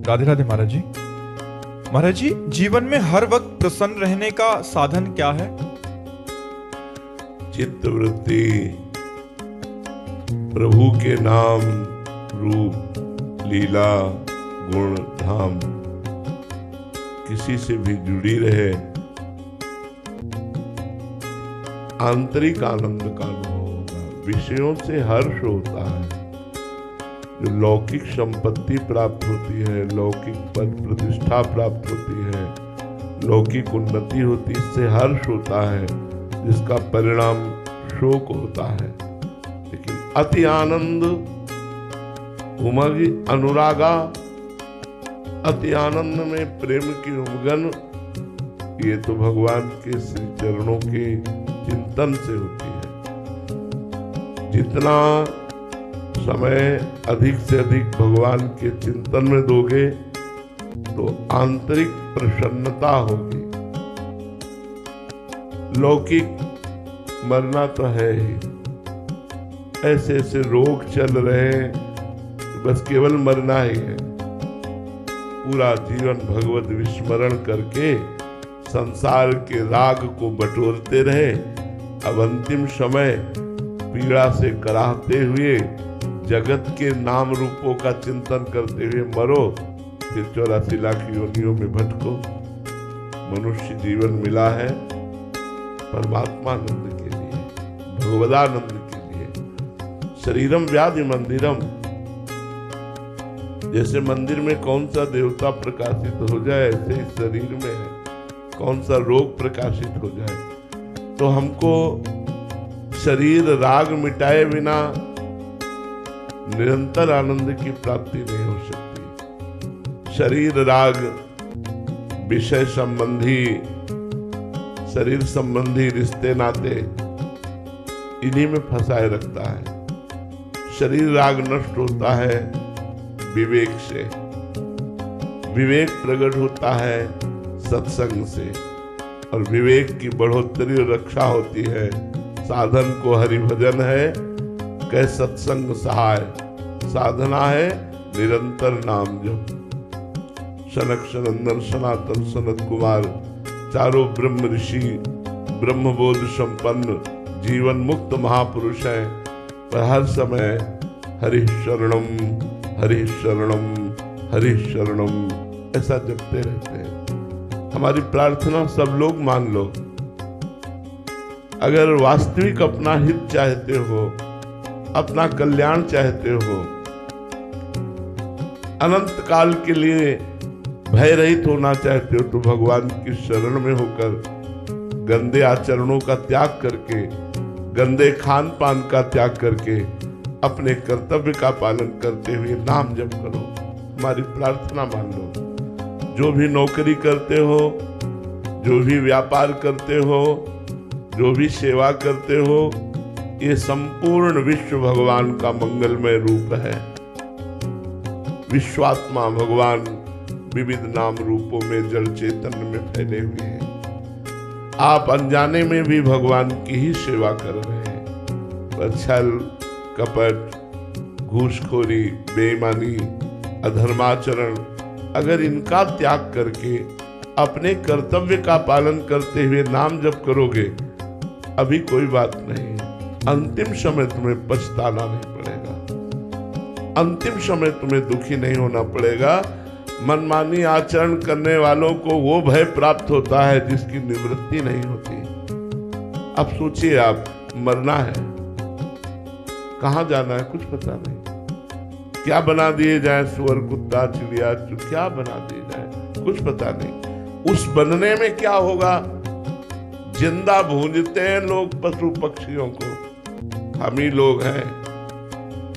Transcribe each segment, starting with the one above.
राधे राधे महाराज जी। महाराज जी, जीवन में हर वक्त प्रसन्न रहने का साधन क्या है? चित्त वृत्ति प्रभु के नाम रूप लीला गुण धाम किसी से भी जुड़ी रहे, आंतरिक आनंद का अनुभव होगा। विषयों से हर्ष होता है, जो लौकिक संपत्ति प्राप्त होती है, लौकिक पद प्रतिष्ठा प्राप्त होती है, लौकिक उन्नति होती है, इससे हर्ष होता है, जिसका परिणाम शोक होता है। लेकिन अति आनंद उमग अनुरागा, अति आनंद में प्रेम की उमगन, ये तो भगवान के श्री चरणों के चिंतन से होती है। जितना समय अधिक से अधिक भगवान के चिंतन में दोगे तो आंतरिक प्रसन्नता होगी। लौकिक मरना तो है ही, ऐसे ऐसे रोग चल रहे हैं, बस केवल मरना ही है। पूरा जीवन भगवत विस्मरण करके संसार के राग को बटोरते रहे, अब अंतिम समय पीड़ा से कराहते हुए जगत के नाम रूपों का चिंतन करते हुए मरो, फिर 84 लाख योनियों में भटको। मनुष्य जीवन मिला है परमात्मानंद के लिए, भगवदानंद के लिए। शरीरम व्याधि मंदिरम, जैसे मंदिर में कौन सा देवता प्रकाशित हो जाए, ऐसे ही शरीर में कौन सा रोग प्रकाशित हो जाए। तो हमको शरीर राग मिटाए बिना निरंतर आनंद की प्राप्ति नहीं हो सकती। शरीर राग विषय संबंधी, शरीर संबंधी रिश्ते नाते इन्हीं में फंसाए रखता है। शरीर राग नष्ट होता है विवेक से, विवेक प्रकट होता है सत्संग से, और विवेक की बढ़ोतरी और रक्षा होती है साधन को। हरि भजन है कै सत्संग सहाय, साधना है निरंतर नाम जप। सनक सनंदन सनातन सनत कुमार, चारों ब्रह्म ऋषि ब्रह्मबोध संपन्न जीवन मुक्त महापुरुष है, पर हर समय हरि शरणम हरि शरणम हरि शरणम ऐसा जपते रहते हैं। हमारी प्रार्थना सब लोग मान लो, अगर वास्तविक अपना हित चाहते हो, अपना कल्याण चाहते हो, अनंत काल के लिए भय रहित होना चाहते हो, तो भगवान की शरण में होकर गंदे आचरणों का त्याग करके, गंदे खान पान का त्याग करके, अपने कर्तव्य का पालन करते हुए नाम जप करो। हमारी प्रार्थना मान लो। जो भी नौकरी करते हो, जो भी व्यापार करते हो, जो भी सेवा करते हो, ये संपूर्ण विश्व भगवान का मंगलमय रूप है। विश्वात्मा भगवान विविध नाम रूपों में जल चेतन में फैले हुए हैं। आप अनजाने में भी भगवान की ही सेवा कर रहे हैं, पर छल कपट घूसखोरी बेईमानी अधर्माचरण, अगर इनका त्याग करके अपने कर्तव्य का पालन करते हुए नाम जप करोगे, अभी कोई बात नहीं, अंतिम समय तुम्हें पछताना नहीं पड़ेगा, अंतिम समय तुम्हें दुखी नहीं होना पड़ेगा। मनमानी आचरण करने वालों को वो भय प्राप्त होता है जिसकी निवृत्ति नहीं होती। अब सोचिए, आप मरना है, कहां जाना है कुछ पता नहीं, क्या बना दिए जाए, सुअर कुत्ता चिड़िया क्या बना दिए जाए कुछ पता नहीं। उस बनने में क्या होगा, जिंदा भूंजते हैं लोग पशु पक्षियों को, हम ही लोग हैं,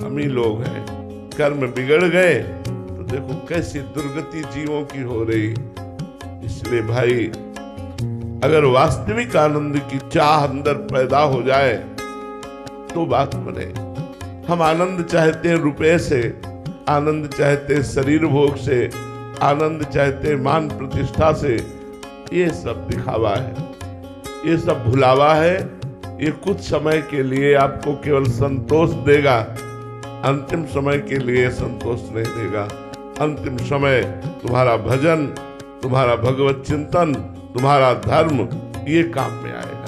हम ही लोग हैं। कर्म बिगड़ गए तो देखो कैसी दुर्गति जीवों की हो रही। इसलिए भाई, अगर वास्तविक आनंद की चाह अंदर पैदा हो जाए तो बात बने। हम आनंद चाहते हैं रुपए से, आनंद चाहते हैं शरीर भोग से, आनंद चाहते हैं मान प्रतिष्ठा से। ये सब दिखावा है, ये सब भुलावा है। ये कुछ समय के लिए आपको केवल संतोष देगा, अंतिम समय के लिए संतोष नहीं देगा। अंतिम समय तुम्हारा भजन, तुम्हारा भगवत चिंतन, तुम्हारा धर्म ये काम में आएगा।